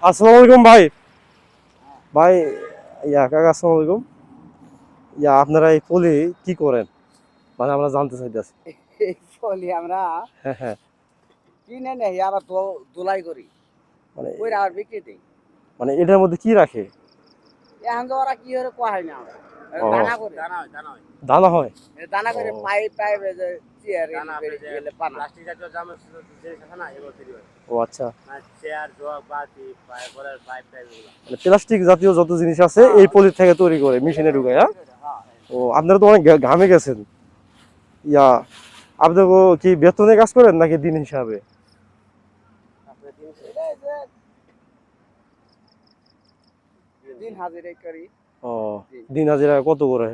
আসসালামু আলাইকুম ভাই। ভাই কাকা আসসালামু আলাইকুম। আপনারা এই পলি কি করেন? মানে আমরা জানতে চাইতেছি। এই ফলি আমরা হ্যাঁ, হ্যাঁ। কিনে নেই আবার দোলাই করি মানে ওই আবার বিক্রি দিই। মানে এটার মধ্যে কি রাখে? এখন তো ওরা কি করে কোয়া হয় না আমরা ও দানা করে দানা হয়? দানা করে ও পাইপ পাইপ চেয়ার পানা প্লাস্টিক জাতীয় জিনিস আছে না এগুলো তৈরি হয়। ও আচ্ছা। চেয়ার জগ বালতি ঘরের পাইপ টাইপ এগুলো। মানে প্লাস্টিক জাতীয় যত জিনিস আছে এই পলি থেকে তৈরি করে মেশিনে ঢুকায়, হ্যাঁ? হ্যাঁ ও আপনারা তো অনেক ঘামে গেছেন। ইয়া আপনি কি বেতনে কাজ করেন নাকি দিন হিসাবে? আপনার জিনিস দিন হাজিরা করি। ও দিন হাজিরা কত করে?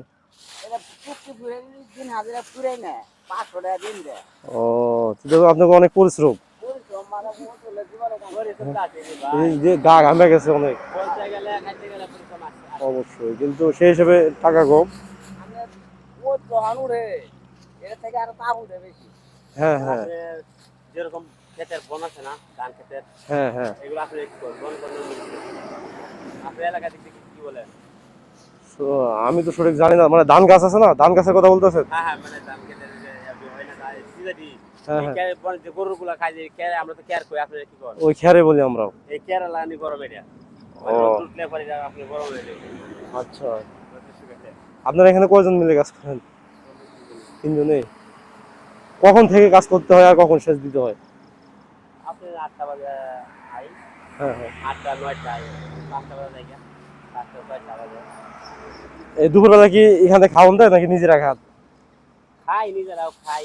এটা চুক্তি পুরে দিন হাজিরা পুরে না 500 টাকা দিন দেয়। ও তো আপনাকে অনেক পরিশ্রম। পরিশ্রম মানে চলে জীবনে পরিশ্রম তো আছে রে এই ভাই। যে ঘামে গেছে অনেক। বলতে গেলে খাইতে গেলে পরিশ্রম আছে। অবশ্যই, কিন্তু সেই হিসেবে টাকা কম। আমরা ও দোকান উড়ে এর থেকে আরো তাপ উঠে বেশি। হ্যাঁ, হ্যাঁ, আপনি যেরকম ক্ষেতের বন আছে না ধান ক্ষেতের হ্যাঁ, হ্যাঁ। এগুলো আপনি কি করবেন বন করলে আপনার এলাকা দিক থেকে কি বলেন? তো আমি তো সঠিক জানি না, মানে ধান গাছ আছে না, ধান গাছের কথা বলতেছেন? হ্যাঁ হ্যাঁ মানে ধান ক্ষেতের যে আপনি হয় না তাই সিলেটি হ্যাঁ, এই হ্যাঁ। ক্যারে বন যে গরুগুলা খায় যে ক্যারে আমরা তো কেয়ার করি আপনি কি করেন? ওই খ্যারে বলি আমরাও। এই ক্যারে লাগানি গরম এটা ও রোদ উঠলে পরে আপনি গরম হয়ে যাবে। আচ্ছা। আপনারা এখানে কয়জন মিলে কাজ করেন? তিনজনে? কখন থেকে কাজ করতে হয় আর কখন শেষ দিতে হয়? আপনি 8টা বাজে আই হ্যাঁ, হ্যাঁ। 8টা 9টা আই 5টা বাজে যাই 5টা 6টা বাজে এই দুপুরবেলা কি এখানে খাওয়ান দেয় নাকি নিজেরা খান? খাই নিজেরাও খাই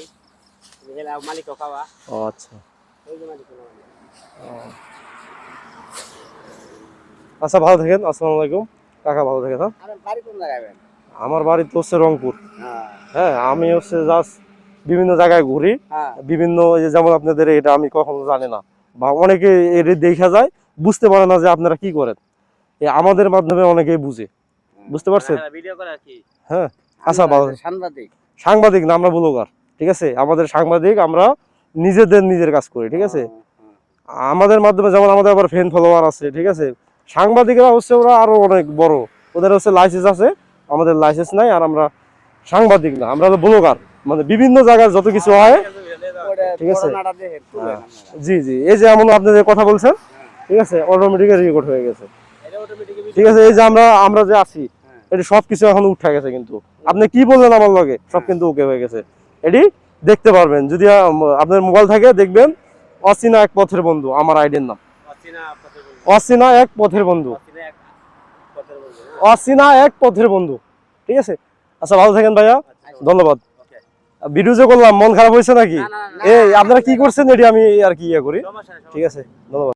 নিজেরাও মালিকও খাওয়া ও আচ্ছা। ওই যে মালিক আচ্ছা, ভালো থাকেন। আসসালামু আলাইকুম কাকা, ভালো থাকেন। হ্যাঁ, আপনার বাড়ি কোন জায়গায়? আমার বাড়ি তো হচ্ছে রংপুর। হ্যাঁ হ্যাঁ, আমি হচ্ছে জাস্ট বিভিন্ন জায়গায় ঘুরি। হ্যাঁ বিভিন্ন এই যে যেমন আপনাদের এটা আমি কখনো জানি না, বা অনেকে এটা দেখা যায় বুঝতে পারে না যে আপনারা কি করেন। আমাদের মাধ্যমে অনেকেই বুঝে, বুঝতে পারছেন? ভিডিও করে কি হ্যাঁ। আচ্ছা, ভালো। সাংবাদিক সাংবাদিক না, আমরা ব্লগার। ঠিক আছে, আমাদের সাংবাদিক, আমরা নিজের কাজ করি। ঠিক আছে, আমাদের মাধ্যমে যেমন আমাদের আবার ফ্যান ফলোয়ার আছে। ঠিক আছে, সাংবাদিকরা হচ্ছে ওরা আরো অনেক বড়, ওদের হচ্ছে লাইসেন্স আছে, আমাদের লাইসেন্স নাই। আর আমরা সাংবাদিক না, আমরা হলো ব্লগার, মানে বিভিন্ন জায়গায় যত কিছু হয়। ঠিক আছে, জি জি, এই যে এমন আপনি যে কথা বলছেন, ঠিক আছে, অটোমেটিক রেকর্ড হয়ে গেছে। ঠিক আছে, এই যে আমরা যে আছি এটি সবকিছু এখন উঠে গেছে, কিন্তু আপনি কি বললেন আমার লগে সব কিন্তু ওকে হয়ে গেছে। এটি দেখতে পারবেন যদি আপনার মোবাইল থাকে, দেখবেন অচেনা এক পথের বন্ধু আমার আইডির নাম। অচেনা এক পথের বন্ধু, অচেনা এক পথের বন্ধু। ঠিক আছে, আচ্ছা, ভালো থাকেন ভাইয়া, ধন্যবাদ। ভিডিও যে করলাম মন খারাপ হয়েছে নাকি? না, না, না, এই আপনারা কি করছেন এটি আমি আর কি ইয়ে করি। ঠিক আছে, ধন্যবাদ।